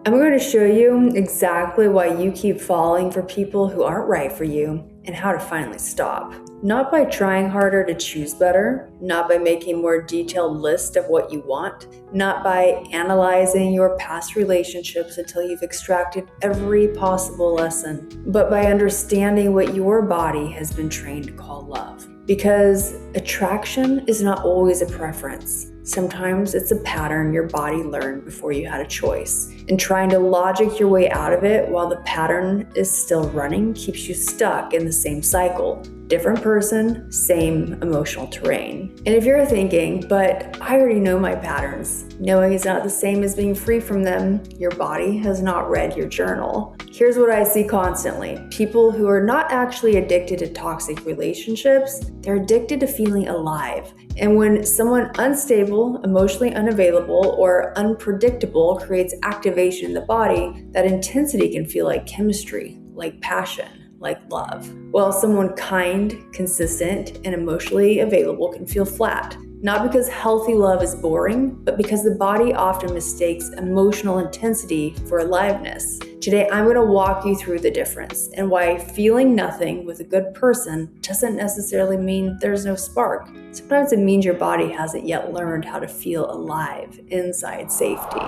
I'm going to show you exactly why you keep falling for people who aren't right for you and how to finally stop. Not by trying harder to choose better, not by making a more detailed list of what you want, not by analyzing your past relationships until you've extracted every possible lesson, but by understanding what your body has been trained to call love. Because attraction is not always a preference. Sometimes it's a pattern your body learned before you had a choice. And trying to logic your way out of it while the pattern is still running keeps you stuck in the same cycle. Different person, same emotional terrain. And if you're thinking, but I already know my patterns, knowing is not the same as being free from them, your body has not read your journal. Here's what I see constantly. People who are not actually addicted to toxic relationships, they're addicted to feeling alive. And when someone unstable, emotionally unavailable, or unpredictable creates activation in the body, that intensity can feel like chemistry, like passion, like love. While someone kind, consistent, and emotionally available can feel flat. Not because healthy love is boring, but because the body often mistakes emotional intensity for aliveness. Today, I'm going to walk you through the difference and why feeling nothing with a good person doesn't necessarily mean there's no spark. Sometimes it means your body hasn't yet learned how to feel alive inside safety.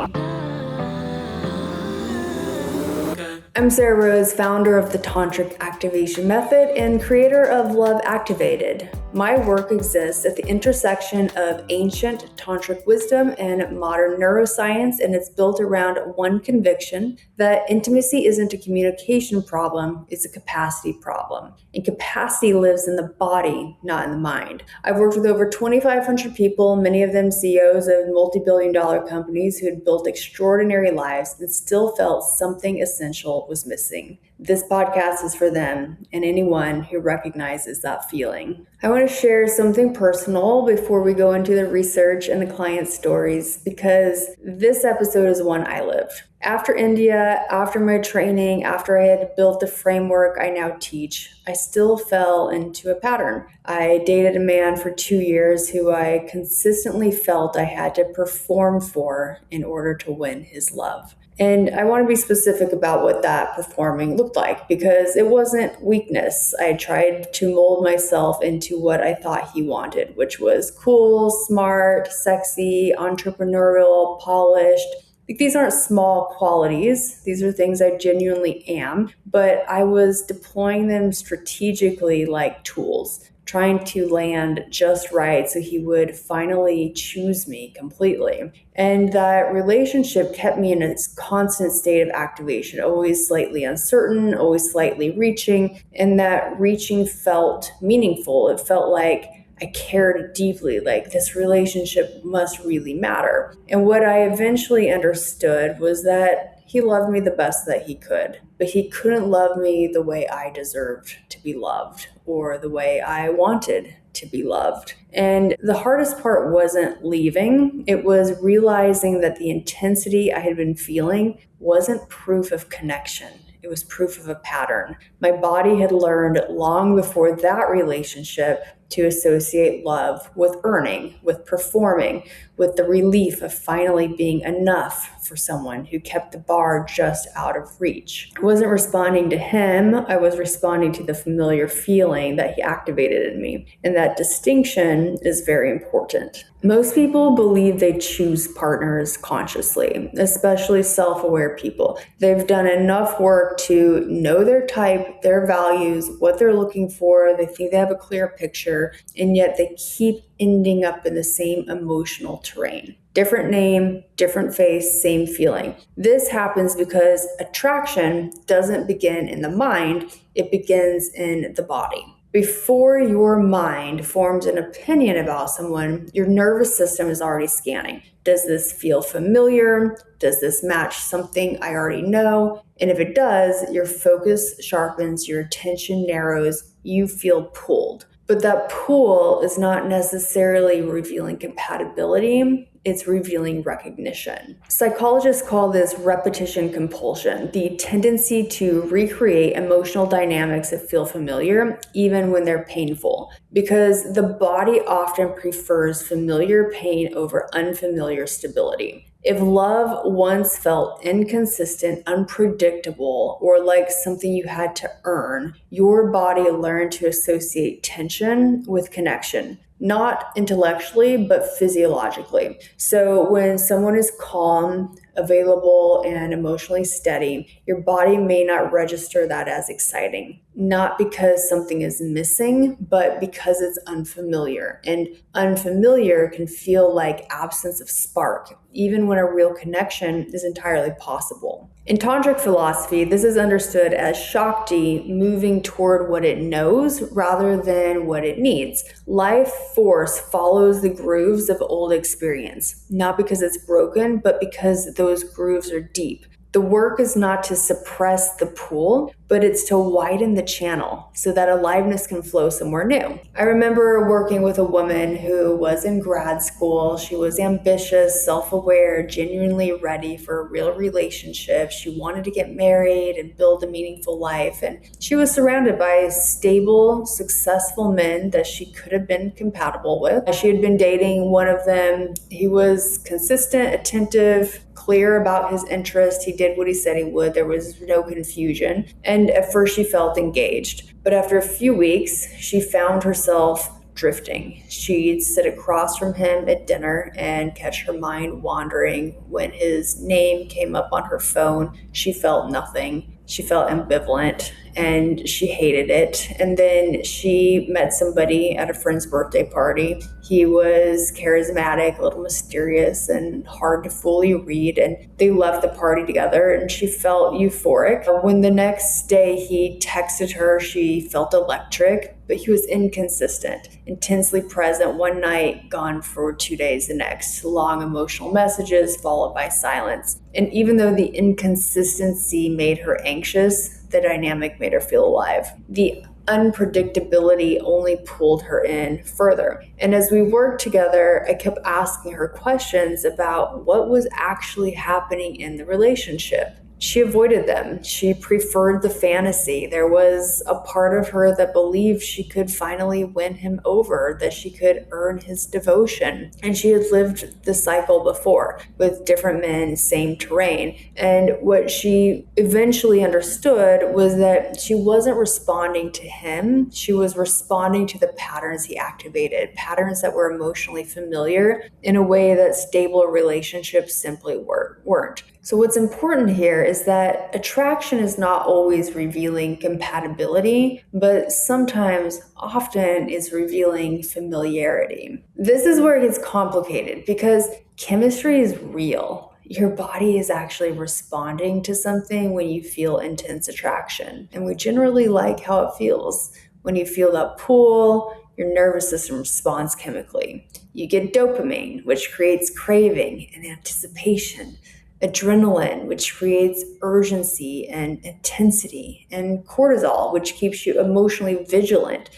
I'm Sarrah Rose, founder of the Tantric Activation Method and creator of Love Activated. My work exists at the intersection of ancient tantric wisdom and modern neuroscience, and it's built around one conviction that intimacy isn't a communication problem, it's a capacity problem. And capacity lives in the body, not in the mind. I've worked with over 2,500 people, many of them CEOs of multi-billion-dollar companies who had built extraordinary lives and still felt something essential was missing. This podcast is for them and anyone who recognizes that feeling. I want to share something personal before we go into the research and the client stories, because this episode is one I lived. After India, after my training, after I had built the framework I now teach, I still fell into a pattern. I dated a man for 2 years who I consistently felt I had to perform for in order to win his love. And I want to be specific about what that performing looked like, because it wasn't weakness. I tried to mold myself into what I thought he wanted, which was cool, smart, sexy, entrepreneurial, polished. These aren't small qualities. These are things I genuinely am, but I was deploying them strategically like tools, trying to land just right so he would finally choose me completely. And that relationship kept me in a constant state of activation, always slightly uncertain, always slightly reaching, and that reaching felt meaningful. It felt like I cared deeply, like this relationship must really matter. And what I eventually understood was that he loved me the best that he could, but he couldn't love me the way I deserved to be loved or the way I wanted to be loved. And the hardest part wasn't leaving. It was realizing that the intensity I had been feeling wasn't proof of connection. It was proof of a pattern. My body had learned long before that relationship to associate love with earning, with performing, with the relief of finally being enough for someone who kept the bar just out of reach. I wasn't responding to him, I was responding to the familiar feeling that he activated in me. And that distinction is very important. Most people believe they choose partners consciously, especially self-aware people. They've done enough work to know their type, their values, what they're looking for. They think they have a clear picture, and yet they keep ending up in the same emotional terrain. Different name, different face, same feeling. This happens because attraction doesn't begin in the mind, it begins in the body. Before your mind forms an opinion about someone, your nervous system is already scanning. Does this feel familiar? Does this match something I already know? And if it does, your focus sharpens, your attention narrows, you feel pulled. But that pull is not necessarily revealing compatibility. It's revealing recognition. Psychologists call this repetition compulsion, the tendency to recreate emotional dynamics that feel familiar, even when they're painful, because the body often prefers familiar pain over unfamiliar stability. If love once felt inconsistent, unpredictable, or like something you had to earn, your body learned to associate tension with connection. Not intellectually, but physiologically. So when someone is calm, available, and emotionally steady, your body may not register that as exciting. Not because something is missing, but because it's unfamiliar. And unfamiliar can feel like absence of spark, even when a real connection is entirely possible. In tantric philosophy, this is understood as Shakti moving toward what it knows rather than what it needs. Life force follows the grooves of old experience, not because it's broken, but because those grooves are deep. The work is not to suppress the pool, but it's to widen the channel so that aliveness can flow somewhere new. I remember working with a woman who was in grad school. She was ambitious, self-aware, genuinely ready for a real relationship. She wanted to get married and build a meaningful life. And she was surrounded by stable, successful men that she could have been compatible with. She had been dating one of them. He was consistent, attentive, clear about his interest. He did what he said he would. There was no confusion. And at first she felt engaged. But after a few weeks, she found herself drifting. She'd sit across from him at dinner and catch her mind wandering. When his name came up on her phone, she felt nothing. She felt ambivalent and she hated it. And then she met somebody at a friend's birthday party. He was charismatic, a little mysterious, and hard to fully read. And they left the party together and she felt euphoric. When the next day he texted her, she felt electric, but he was inconsistent, intensely present one night, gone for 2 days the next. Long emotional messages followed by silence. And even though the inconsistency made her anxious, the dynamic made her feel alive. The unpredictability only pulled her in further. And as we worked together, I kept asking her questions about what was actually happening in the relationship. She avoided them. She preferred the fantasy. There was a part of her that believed she could finally win him over, that she could earn his devotion. And she had lived the cycle before with different men, same terrain. And what she eventually understood was that she wasn't responding to him. She was responding to the patterns he activated, patterns that were emotionally familiar in a way that stable relationships simply weren't. So what's important here is that attraction is not always revealing compatibility, but sometimes, often, is revealing familiarity. This is where it gets complicated because chemistry is real. Your body is actually responding to something when you feel intense attraction. And we generally like how it feels. When you feel that pull, your nervous system responds chemically. You get dopamine, which creates craving and anticipation. Adrenaline, which creates urgency and intensity, and cortisol, which keeps you emotionally vigilant,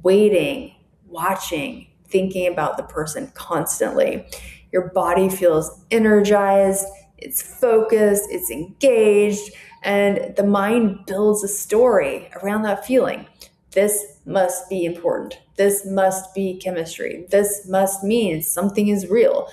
waiting, watching, thinking about the person constantly. Your body feels energized, it's focused, it's engaged, and the mind builds a story around that feeling. This must be important. This must be chemistry. This must mean something is real.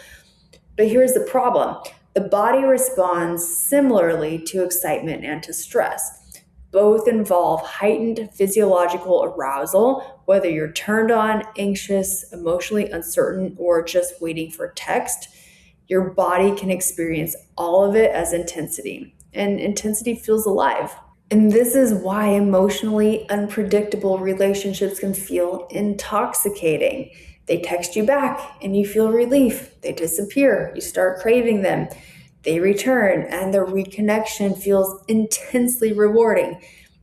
But here's the problem. The body responds similarly to excitement and to stress. Both involve heightened physiological arousal, whether you're turned on, anxious, emotionally uncertain, or just waiting for text. Your body can experience all of it as intensity, and intensity feels alive. And this is why emotionally unpredictable relationships can feel intoxicating. They text you back and you feel relief. They disappear. You start craving them. They return and the reconnection feels intensely rewarding.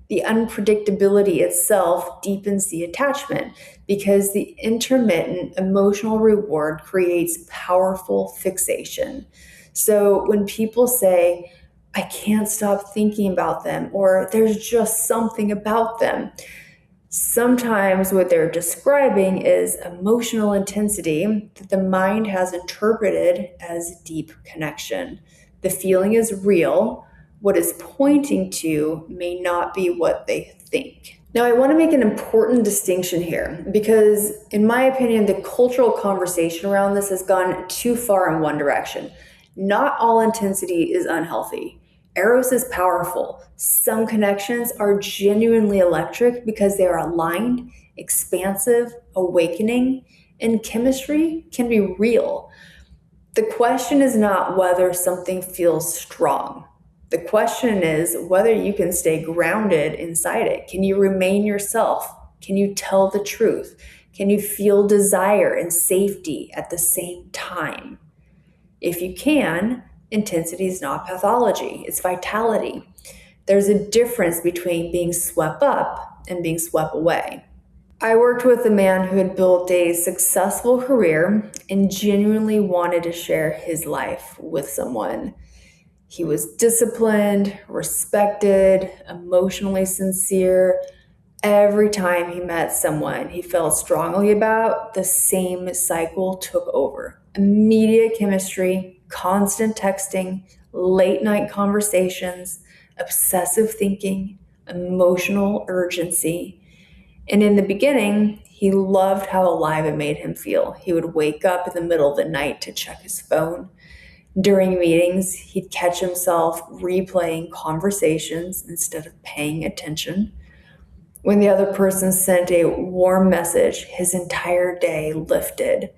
The unpredictability itself deepens the attachment because the intermittent emotional reward creates powerful fixation. So when people say, I can't stop thinking about them, or there's just something about them, sometimes what they're describing is emotional intensity that the mind has interpreted as deep connection. The feeling is real. What it's pointing to may not be what they think. Now, I want to make an important distinction here because, in my opinion, the cultural conversation around this has gone too far in one direction. Not all intensity is unhealthy. Eros is powerful. Some connections are genuinely electric because they are aligned, expansive, awakening, and chemistry can be real. The question is not whether something feels strong. The question is whether you can stay grounded inside it. Can you remain yourself? Can you tell the truth? Can you feel desire and safety at the same time? If you can, intensity is not pathology, it's vitality. There's a difference between being swept up and being swept away. I worked with a man who had built a successful career and genuinely wanted to share his life with someone. He was disciplined, respected, emotionally sincere. Every time he met someone he felt strongly about, the same cycle took over. Immediate chemistry, constant texting, late night conversations, obsessive thinking, emotional urgency. And in the beginning, he loved how alive it made him feel. He would wake up in the middle of the night to check his phone. During meetings, he'd catch himself replaying conversations instead of paying attention. When the other person sent a warm message, his entire day lifted.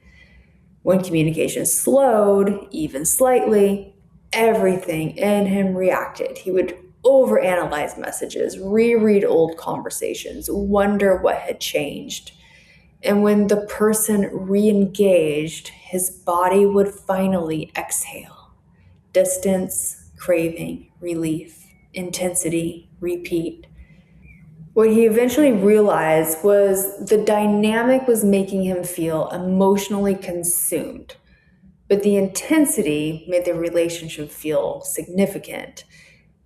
When communication slowed, even slightly, everything in him reacted. He would overanalyze messages, reread old conversations, wonder what had changed. And when the person re-engaged, his body would finally exhale. Distance, craving, relief, intensity, repeat. What he eventually realized was the dynamic was making him feel emotionally consumed, but the intensity made the relationship feel significant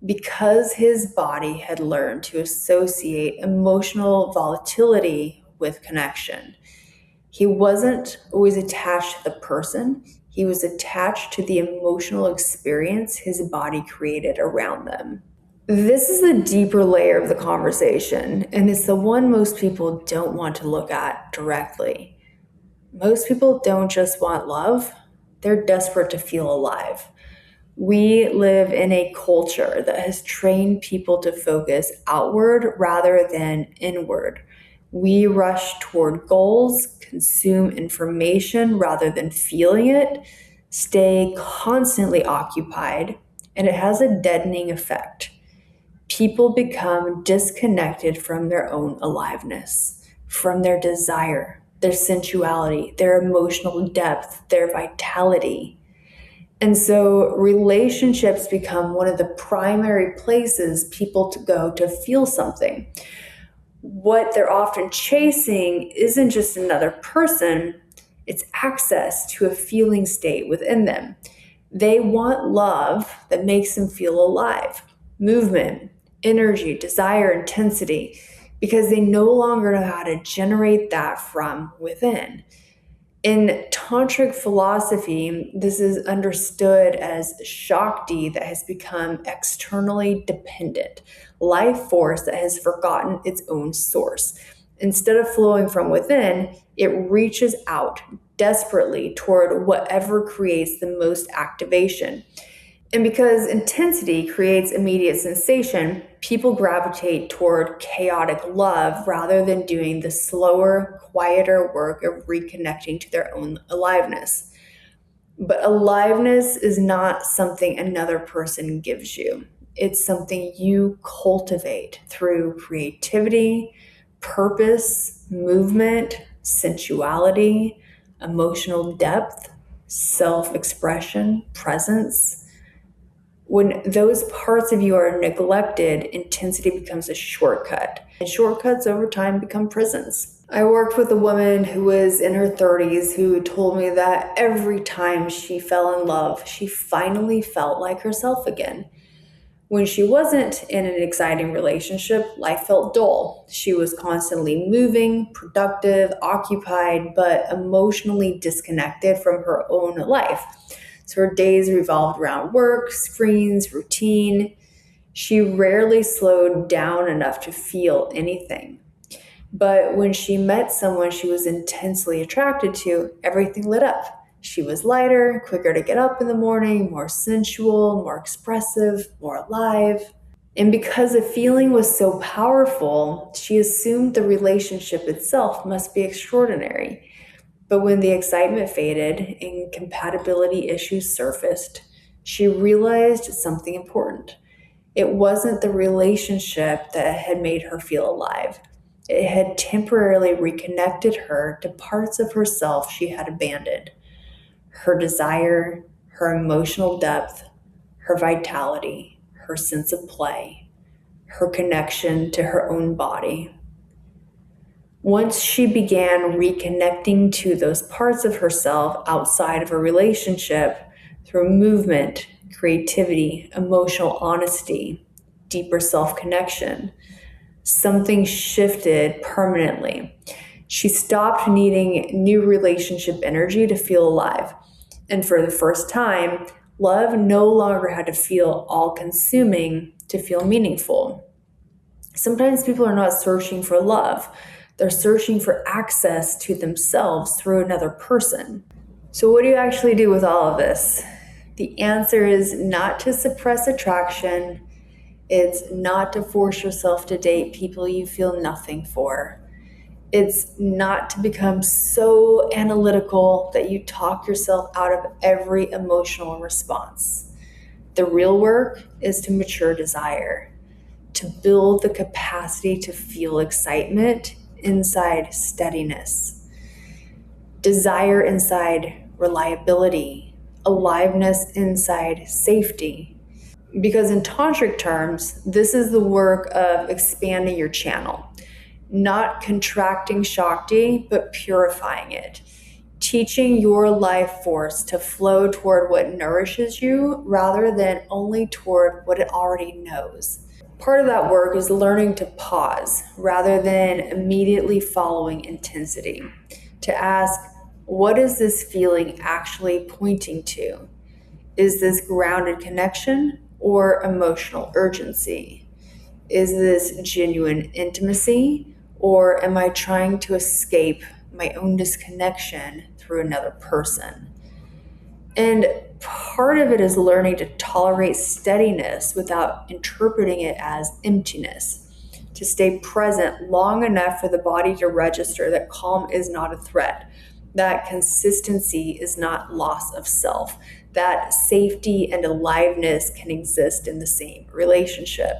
because his body had learned to associate emotional volatility with connection. He wasn't always attached to the person, he was attached to the emotional experience his body created around them. This is the deeper layer of the conversation, and it's the one most people don't want to look at directly. Most people don't just want love, they're desperate to feel alive. We live in a culture that has trained people to focus outward rather than inward. We rush toward goals, consume information rather than feeling it, stay constantly occupied, and it has a deadening effect. People become disconnected from their own aliveness, from their desire, their sensuality, their emotional depth, their vitality. And so relationships become one of the primary places people to go to feel something. What they're often chasing isn't just another person, it's access to a feeling state within them. They want love that makes them feel alive, movement, energy, desire, intensity, because they no longer know how to generate that from within. In tantric philosophy, this is understood as Shakti that has become externally dependent, life force that has forgotten its own source. Instead of flowing from within, it reaches out desperately toward whatever creates the most activation. And because intensity creates immediate sensation, people gravitate toward chaotic love rather than doing the slower, quieter work of reconnecting to their own aliveness. But aliveness is not something another person gives you. It's something you cultivate through creativity, purpose, movement, sensuality, emotional depth, self-expression, presence. When those parts of you are neglected, intensity becomes a shortcut. And shortcuts over time become prisons. I worked with a woman who was in her 30s who told me that every time she fell in love, she finally felt like herself again. When she wasn't in an exciting relationship, life felt dull. She was constantly moving, productive, occupied, but emotionally disconnected from her own life. So her days revolved around work, screens, routine. She rarely slowed down enough to feel anything. But when she met someone she was intensely attracted to, everything lit up. She was lighter, quicker to get up in the morning, more sensual, more expressive, more alive. And because the feeling was so powerful, she assumed the relationship itself must be extraordinary. But when the excitement faded and compatibility issues surfaced, she realized something important. It wasn't the relationship that had made her feel alive. It had temporarily reconnected her to parts of herself she had abandoned: her desire, her emotional depth, her vitality, her sense of play, her connection to her own body. Once she began reconnecting to those parts of herself outside of a relationship through movement, creativity, emotional honesty, deeper self-connection, something shifted permanently. She stopped needing new relationship energy to feel alive. And for the first time, love no longer had to feel all-consuming to feel meaningful. Sometimes people are not searching for love. They're searching for access to themselves through another person. So what do you actually do with all of this? The answer is not to suppress attraction. It's not to force yourself to date people you feel nothing for. It's not to become so analytical that you talk yourself out of every emotional response. The real work is to mature desire, to build the capacity to feel excitement inside steadiness, desire inside reliability, aliveness inside safety. Because in tantric terms, this is the work of expanding your channel, not contracting Shakti, but purifying it, teaching your life force to flow toward what nourishes you rather than only toward what it already knows. Part of that work is learning to pause rather than immediately following intensity, to ask, what is this feeling actually pointing to? Is this grounded connection or emotional urgency? Is this genuine intimacy, or am I trying to escape my own disconnection through another person? And part of it is learning to tolerate steadiness without interpreting it as emptiness, to stay present long enough for the body to register that calm is not a threat, that consistency is not loss of self, that safety and aliveness can exist in the same relationship.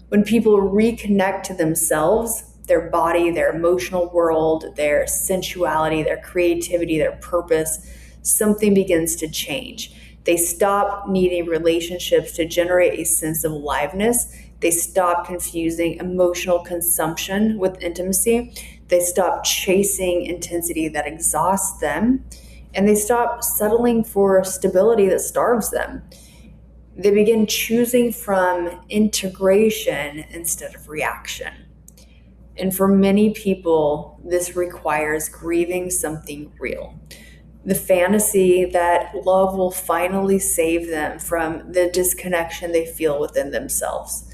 When people reconnect to themselves, their body, their emotional world, their sensuality, their creativity, their purpose, something begins to change. They stop needing relationships to generate a sense of aliveness. They stop confusing emotional consumption with intimacy. They stop chasing intensity that exhausts them. And they stop settling for stability that starves them. They begin choosing from integration instead of reaction. And for many people, this requires grieving something real. The fantasy that love will finally save them from the disconnection they feel within themselves.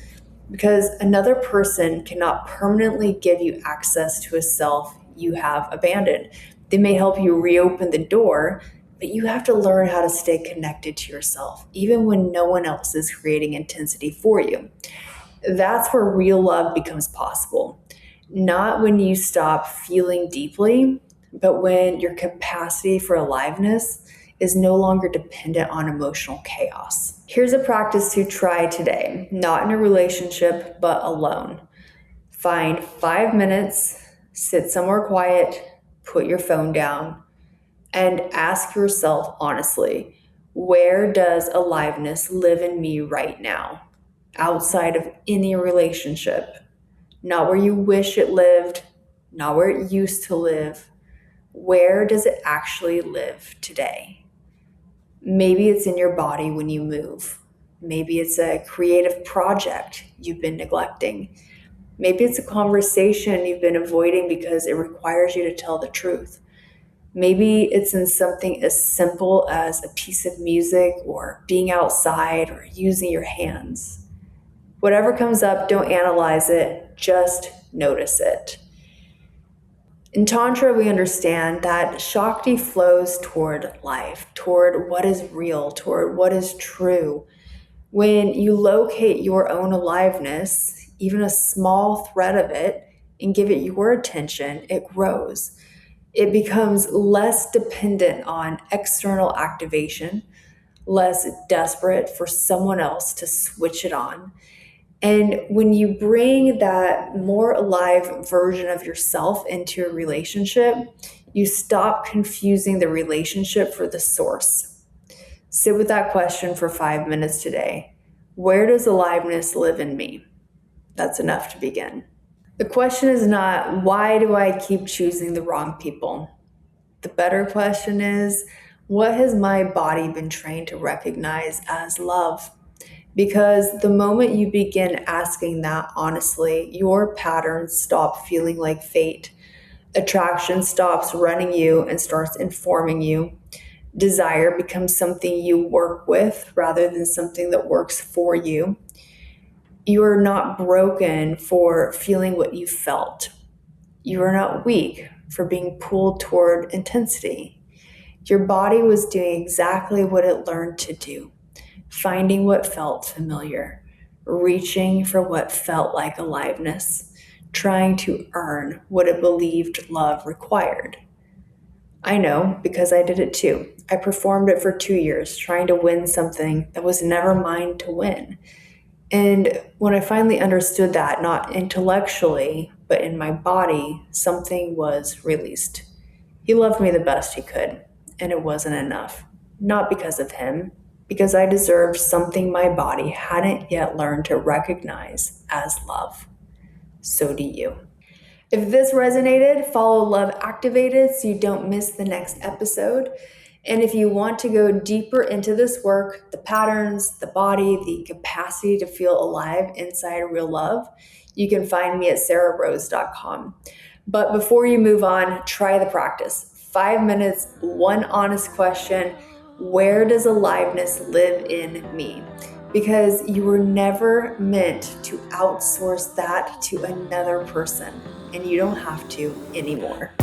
Because another person cannot permanently give you access to a self you have abandoned. They may help you reopen the door, but you have to learn how to stay connected to yourself, even when no one else is creating intensity for you. That's where real love becomes possible. Not when you stop feeling deeply, but when your capacity for aliveness is no longer dependent on emotional chaos. Here's a practice to try today, not in a relationship, but alone. Find 5 minutes, sit somewhere quiet, put your phone down, and ask yourself honestly, where does aliveness live in me right now, outside of any relationship? Not where you wish it lived, not where it used to live. Where does it actually live today? Maybe it's in your body when you move. Maybe it's a creative project you've been neglecting. Maybe it's a conversation you've been avoiding because it requires you to tell the truth. Maybe it's in something as simple as a piece of music or being outside or using your hands. Whatever comes up, don't analyze it, just notice it. In Tantra, we understand that Shakti flows toward life, toward what is real, toward what is true. When you locate your own aliveness, even a small thread of it, and give it your attention, it grows. It becomes less dependent on external activation, less desperate for someone else to switch it on. And when you bring that more alive version of yourself into a relationship, you stop confusing the relationship for the source. Sit with that question for 5 minutes today. Where does aliveness live in me? That's enough to begin. The question is not, why do I keep choosing the wrong people? The better question is, what has my body been trained to recognize as love? Because the moment you begin asking that honestly, your patterns stop feeling like fate. Attraction stops running you and starts informing you. Desire becomes something you work with rather than something that works for you. You are not broken for feeling what you felt. You are not weak for being pulled toward intensity. Your body was doing exactly what it learned to do. Finding what felt familiar, reaching for what felt like aliveness, trying to earn what it believed love required. I know because I did it too. I performed it for 2 years, trying to win something that was never mine to win. And when I finally understood that, not intellectually, but in my body, something was released. He loved me the best he could, and it wasn't enough. Not because of him, because I deserved something my body hadn't yet learned to recognize as love. So do you. If this resonated, follow Love Activated so you don't miss the next episode. And if you want to go deeper into this work, the patterns, the body, the capacity to feel alive inside real love, you can find me at sarrahrose.com. But before you move on, try the practice. 5 minutes, one honest question. Where does aliveness live in me? Because you were never meant to outsource that to another person, and you don't have to anymore.